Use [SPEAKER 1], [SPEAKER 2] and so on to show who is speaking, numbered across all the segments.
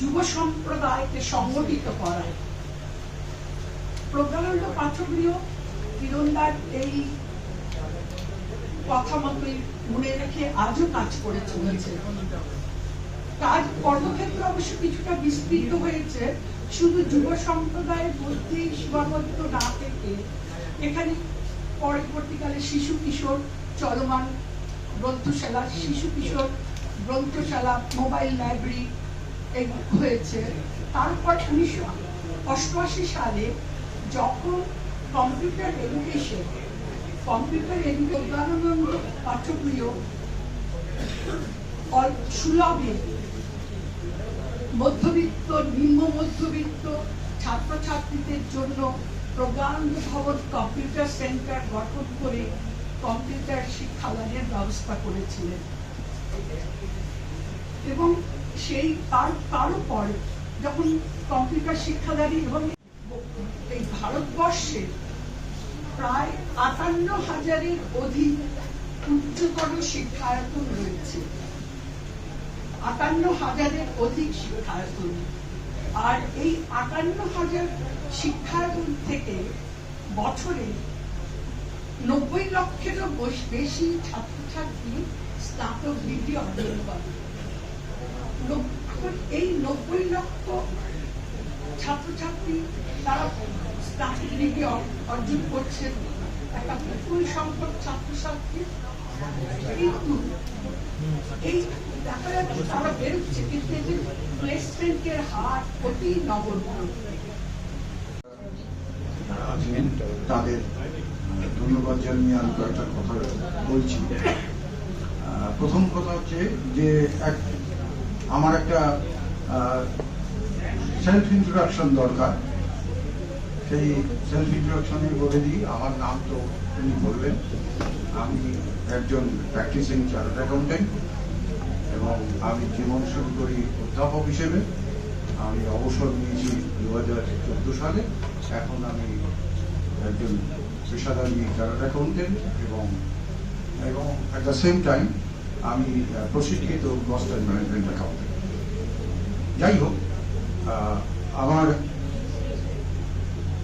[SPEAKER 1] যুব সম্প্রদায়কে সংগঠিত করায়। প্রজ্ঞানন্দ পাঠকগৃহ তীরন্দার এই কথা মতোই মনে রেখে আজও কাজ করে চলেছে। কাজ কর্মক্ষেত্র অবশ্য কিছুটা বিস্তৃত হয়েছে, শুধু যুব সম্প্রদায়ের মধ্যেই সীমাবদ্ধ না থেকে এখানে পরবর্তীকালে শিশু কিশোর চলমান গ্রন্থশালা, শিশু কিশোর গ্রন্থশালা, মোবাইল লাইব্রেরি হয়েছে। তারপর 1988 সালে যখন কম্পিউটার এডুকেশন প্রজ্ঞানন্দ পাঠকগৃহ সুলভে মধ্যবিত্ত, নিম্ন মধ্যবিত্ত ছাত্রছাত্রীদের জন্য প্রজ্ঞানন্দ ভবন কম্পিউটার সেন্টার গঠন করে কম্পিউটার শিক্ষাদানের ব্যবস্থা করেছিলেন। এবং সেই তারও পরে যখন কম্পিউটার শিক্ষাদানী এবং এই ভারতবর্ষে প্রায় 58,000-এর অধিক উচ্চতর শিক্ষায়তন রয়েছে, 58,000-এর অধিক শিক্ষায়তন। আর এই 58,000 শিক্ষায়তন থেকে বছরে 90 লক্ষেরও বেশি ছাত্রছাত্রী স্নাতক ডিগ্রি অর্জন করে। এই 90 লক্ষ ছাত্রছাত্রী তারা স্নাতক ডিগ্রি অর্জন করছেন, একটা বিপুল সংখ্যক ছাত্রছাত্রী, কিন্তু এই দেখা যাচ্ছে তারা বেরোচ্ছে, কিন্তু এদের প্লেসমেন্টের হার অতি নগণ্য।
[SPEAKER 2] তাদের ধন্যবাদ জানিয়ে আমি কয়েকটা কথা বলছি। প্রথম কথা হচ্ছে যে আমার একটা সেলফ ইন্ট্রোডাকশন দরকার। সেই সেলফ ইন্ট্রোডাকশনে বলে দিই, আমার নাম তো উনি বললেন, আমি একজন প্র্যাকটিসিং চার্টার্ড অ্যাকাউন্টেন্ট এবং আমি জীবন শুরু করি অধ্যাপক হিসেবে। আমি অবসর নিয়েছি 2014 সালে। এখন আমি একজন পেশাদারী চার্টার্ড অ্যাকাউন্টেন্ট এবং অ্যাট দ্য সেম টাইম আমি প্রশিক্ষিত কস্ট অ্যান্ড ম্যানেজমেন্ট অ্যাকাউন্টেন্ট। যাই হোক, আমার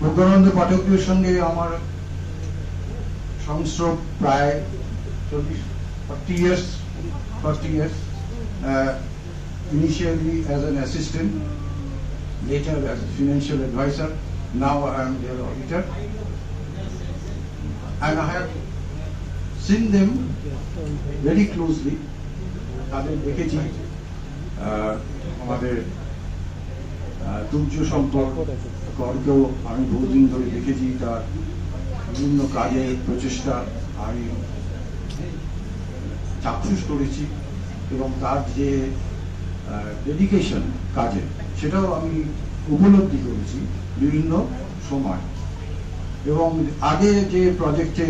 [SPEAKER 2] প্রজ্ঞানন্দ পাঠকগৃহের সঙ্গে আমার সংস্রব প্রায় 40 years. Initially as an assistant, later as a financial advisor. Now I am their auditor, and I have seen them very closely. তাদের দেখেছি আমাদের দুর্য সম্পর্ক করকেও আমি বহুদিন ধরে দেখেছি, তার বিভিন্ন কাজের প্রচেষ্টা আমি চাক্ষুষ করেছি এবং তার যে ডেডিকেশন কাজে সেটাও আমি উপলব্ধি করেছি বিভিন্ন সময়। এবং আগে যে প্রজেক্টে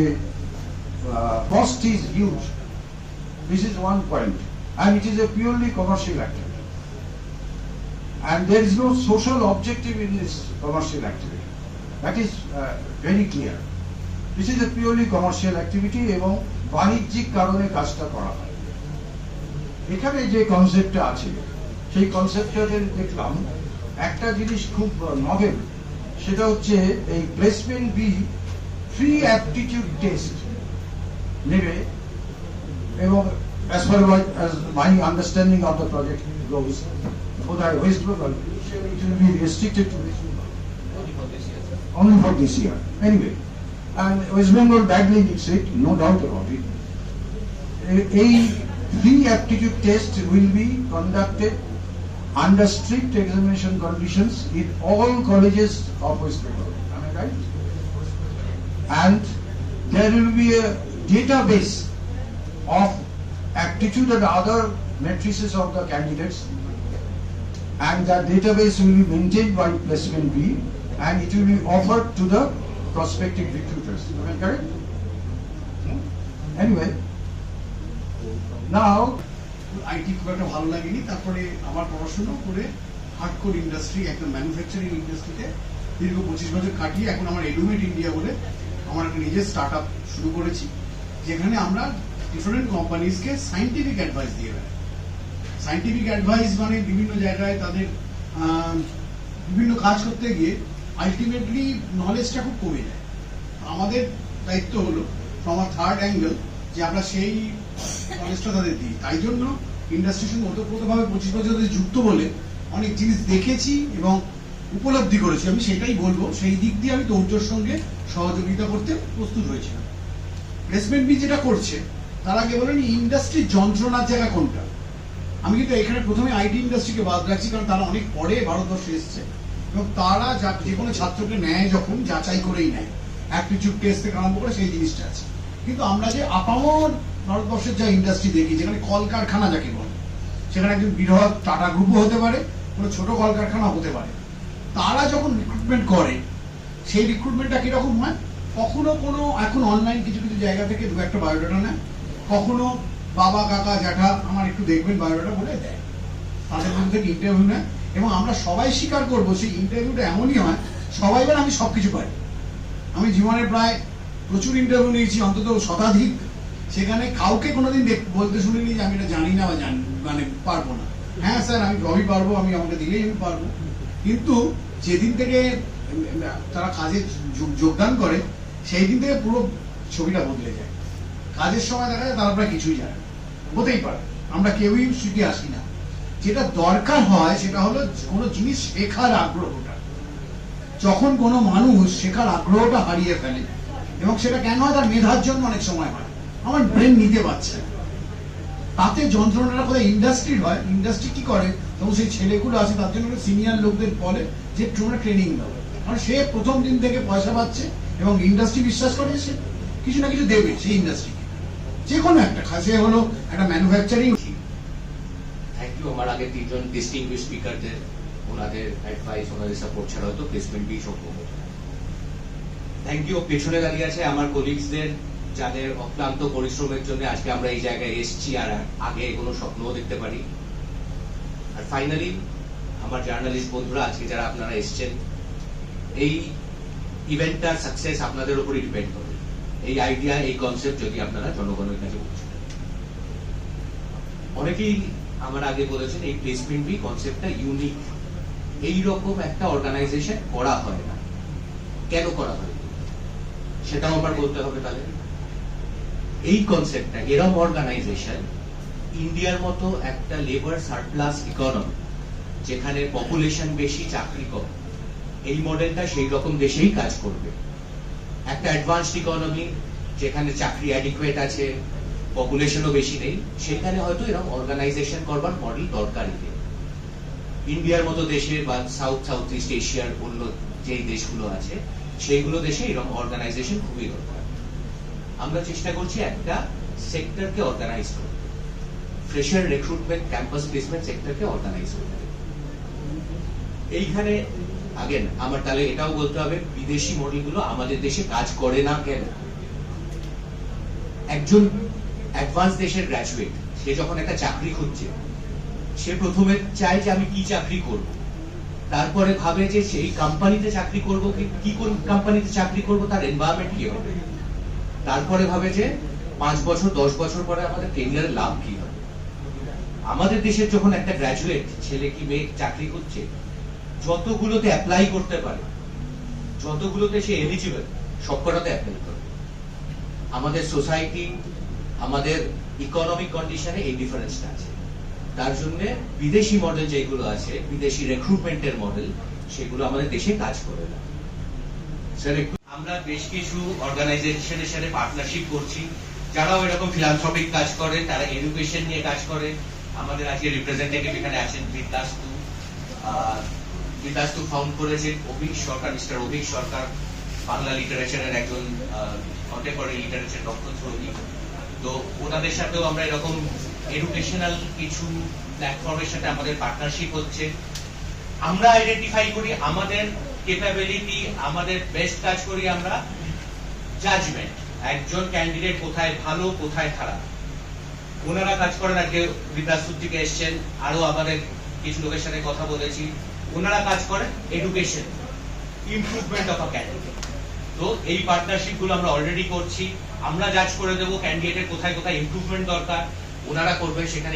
[SPEAKER 2] cost is huge, this is one point, and it is a purely commercial activity, and there is no social objective in this commercial activity. That is very clear. This is a purely commercial activity এবং বাণিজ্যিক কারণে কাজটা করা হয়। এখানে যে কনসেপ্টটা আছে সেই কনসেপ্টটাতে দেখলাম একটা জিনিস খুব নভেল, সেটা হচ্ছে এই placement be free aptitude test নেবে এবং as far as my understanding of the project goes, for the West Bengal, it will be restricted to only for this year. Anyway, and West Bengal badly needs it, no doubt about it. A free aptitude test will be conducted under strict examination conditions in all colleges of West Bengal. Am I right? And there will be a database of aptitude and other matrices of the candidates, and that database will be maintained by Placement B, and it will be offered to the prospective recruiters. Am I correct? Anyway, now
[SPEAKER 3] IT খুব একটা ভালো লাগেনি, তারপরে আমার পড়াশোনা করে hardcore industry, একটা manufacturing ইন্ডাস্ট্রিতে দীর্ঘ 25 বছর কাটিয়ে এখন আমার এডুমেট ইন্ডিয়া বলে আমার একটা নিজের স্টার্ট আপ শুরু করেছি, যেখানে আমরা ডিফারেন্ট কোম্পানিজকে সায়েন্টিফিক অ্যাডভাইস দিয়ে বেড়াই। সায়েন্টিফিক অ্যাডভাইস মানে বিভিন্ন জায়গায় তাদের বিভিন্ন কাজ করতে গিয়ে আলটিমেটলি নলেজটা খুব কমে যায়। আমাদের দায়িত্ব হলো ফ্রম আ থার্ড অ্যাঙ্গেল যে আমরা সেই নলেজটা তাদের দিই। তাই জন্য ইন্ডাস্ট্রির সঙ্গে ওতপ্রোতভাবে 25 বছর ধরে যুক্ত বলে অনেক জিনিস দেখেছি এবং উপলব্ধি করেছি। আমি সেটাই বলবো, সেই দিক দিয়ে আমি তৌর্যর সঙ্গে সহযোগিতা করতে প্রস্তুত হয়েছিলাম। প্লেসমেন্ট বি যেটা করছে, তার আগে বলেন ইন্ডাস্ট্রির যন্ত্রণার জায়গা কোনটা। আমি কিন্তু এখানে প্রথমে আইটি ইন্ডাস্ট্রিকে বাদ রাখছি, কারণ তারা অনেক পরে ভারতবর্ষে এসছে এবং তারা যে কোনো ছাত্রকে নেয় যখন যাচাই করেই নেয়, অ্যাপটিটিউড টেস্ট থেকে আরম্ভ করে সেই জিনিসটা আছে। কিন্তু আমরা যে আপামর ভারতবর্ষের যা ইন্ডাস্ট্রি দেখি, যেখানে কলকারখানা যাকে বলে, সেখানে একজন বৃহৎ টাটা গ্রুপও হতে পারে, কোনো ছোট কলকারখানা হতে পারে, তারা যখন রিক্রুটমেন্ট করে সেই রিক্রুটমেন্টটা কিরকম হয়, কখনো কোনো এখন অনলাইন কিছু কিছু জায়গা থেকে দু একটা বায়োডাটা নেয়, কখনো বাবা কাকা জ্যাঠা আমার একটু দেখবেন বায়োডাটা বলে দেয়, তাদের মধ্যে থেকে ইন্টারভিউ নেয় এবং আমরা সবাই স্বীকার করবো সেই ইন্টারভিউটা এমনই হয় সবাই বলে আমি সবকিছু পারি। আমি জীবনে প্রায় প্রচুর ইন্টারভিউ নিয়েছি, অন্তত শতাধিক, সেখানে কাউকে কোনোদিন বলতে শুনিনি যে আমি এটা জানি না বা মানে পারবো না। হ্যাঁ স্যার আমি সবই পারবো, আমি আমাকে দিলেই আমি পারবো। কিন্তু যেদিন থেকে তারা কাজে যোগদান করে সেই দিন থেকে পুরো ছবিটা বদলে যায়। কাজের সময় দেখা যায় তারা প্রায় কিছুই জানে না। হতেই পারে, আমরা কেউই শিখে আসি না। যেটা দরকার হয় সেটা হলো কোনো জিনিস শেখার আগ্রহটা। যখন কোনো মানুষ শেখার আগ্রহটা হারিয়ে ফেলে, এবং সেটা কেন হয়, তার মেধার জন্য অনেক সময় হয়, আমার ব্রেন নিতে পারছে না, তাতে যন্ত্রণাটা কোথায় ইন্ডাস্ট্রির হয়। ইন্ডাস্ট্রি কি করে, তখন সেই ছেলেগুলো আছে তার জন্য সিনিয়র লোকদের বলে যে তোমরা ট্রেনিং দাও, কারণ সে প্রথম দিন থেকে পয়সা পাচ্ছে এবং ইন্ডাস্ট্রি বিশ্বাস করে সে কিছু না কিছু দেবে সেই ইন্ডাস্ট্রিকে, যে কোনো একটা সে হলো একটা ম্যানুফ্যাকচারিং।
[SPEAKER 4] থ্যাংক ইউ আমার আগে তিনজন ডিস্টিংগুইশ স্পিকারদের, ওনাদের অ্যাডভাইস, ওনাদের সাপোর্ট ছাড়া হয়তো প্লেসমেন্ট বি সম্ভব হতো না। থ্যাংক ইউ পেছনে দাঁড়িয়ে আছে আমার কলিগসদের, যাদের অক্লান্ত পরিশ্রমের জন্য আজকে আমরা এই জায়গায় এসেছি আর আগে কোনো স্বপ্নও দেখতে পারি। আর ফাইনালি আমার জার্নালিস্ট বন্ধুরা, আজকে যারা আপনারা এসছেন, এই ইভেন্টটার সাকসেস আপনাদের উপরই ডিপেন্ড করে। এই আইডিয়া, এই কনসেপ্ট যদি আপনারা জনগণের কাছে পৌঁছে দেন। অনেকেই আমার আগে বলেছেন এই প্লেসমেন্ট বি কনসেপ্টটা ইউনিক, এইরকম একটা অর্গানাইজেশন করা হয় না। কেন করা হয় সেটাও আমার বলতে হবে। তাহলে এই কনসেপ্টটা, এরকম অর্গানাইজেশন ইন্ডিয়ার মতো একটা লেবার সারপ্লাস ইকোনমি, যেখানে পপুলেশন বেশি চাকরি কম, এই মডেলটা সেই রকম দেশেই কাজ করবে। একটা অ্যাডভান্সড ইকোনমি যেখানে চাকরি অ্যাডিকুয়েট আছে, পপুলেশনও বেশি নেই, সেখানে হয়তো এরকম অর্গানাইজেশন করবার মডেল দরকারই নেই। ইন্ডিয়ার মতো দেশে বা সাউথ ইস্ট এশিয়ার অন্য যে দেশগুলো আছে সেইগুলো দেশে এরকম অর্গানাইজেশন খুবই দরকার। আমরা চেষ্টা করছি একটা সেক্টরকে অর্গানাইজ করতে, ফ্রেশার রিক্রুটমেন্ট, ক্যাম্পাস প্লেসমেন্ট সেক্টরকে অর্গানাইজ করতে। এইখানে আগেন আমার তাহলে এটাও বলতে হবে, বিদেশি মডেলগুলো আমাদের দেশে কাজ করে না কেন। একজন অ্যাডভান্স দেশের গ্র্যাজুয়েট, সে যখন একটা চাকরি খুঁজছে, সে প্রথমে চায় যে আমি কি চাকরি করব, তারপরে ভাবে যে সেই কোম্পানিতে চাকরি করব, কি কোন কোম্পানিতে চাকরি করব, তার এনভায়রনমেন্ট কি হবে, তারপরে ভাবে যে 5 বছর 10 বছর পরে আমাদের ক্যারিয়ারের লাভ কি হবে। আমাদের দেশের যখন একটা গ্র্যাজুয়েট ছেলে কি মেয়ে চাকরি করছে, যতগুলোতে অ্যাপ্লাই করতে পারে, যতগুলোতে সে এলিজিবল, সবকটাতে অ্যাপ্লাই করে। আমাদের সোসাইটি, আমাদের ইকোনমিক কন্ডিশনে এই ডিফারেন্সটা আছে। তার জন্য বিদেশি মডেল যেগুলো আছে, বিদেশি রিক্রুটমেন্টের মডেল, সেগুলো আমাদের দেশে কাজ করে না। স্যার, আমরা বেশ কিছু অর্গানাইজেশনের সাথে পার্টনারশিপ করছি, যারাও এরকম ফিলান্থ্রপিক কাজ করে, তারা এডুকেশন নিয়ে কাজ করে। আমাদের আজকে রিপ্রেজেন্টেটিভ এখানে আছেন বিদাস্তু ফাউন্ড করেছেন অভিক সরকার, মিস্টার অভিক সরকার, বাংলা লিটারেচারের একজন কন্টেম্পোরারি লিটারেচার ডক্টর। তো ওনাদের সাথেও আমরা এরকম এডুকেশনাল কিছু প্ল্যাটফর্মের সাথে আমাদের পার্টনারশিপ হচ্ছে। আমরা আইডেন্টিফাই করি আমাদের ক্যাপাবিলিটি, আমাদের বেস্ট কাজ করি আমরা জাজমেন্ট, একজন ক্যান্ডিডেট কোথায় ভালো কোথায় খারাপ। ওনারা কাজ করেন, আজকে বিদ্যাসুর থেকে এসছেন, আরো আমাদের কিছু লোকের সাথে কথা বলেছি, ওনারা কাজ করেন education, improvement of a candidate. তো এই পার্টনারশিপ গুলো আমরা অলরেডি করছি। আমরা জাজ করে দেবো ক্যান্ডিডেটের কোথায় কোথায় ইমপ্রুভমেন্ট দরকার, ওনারা করবেন সেখানে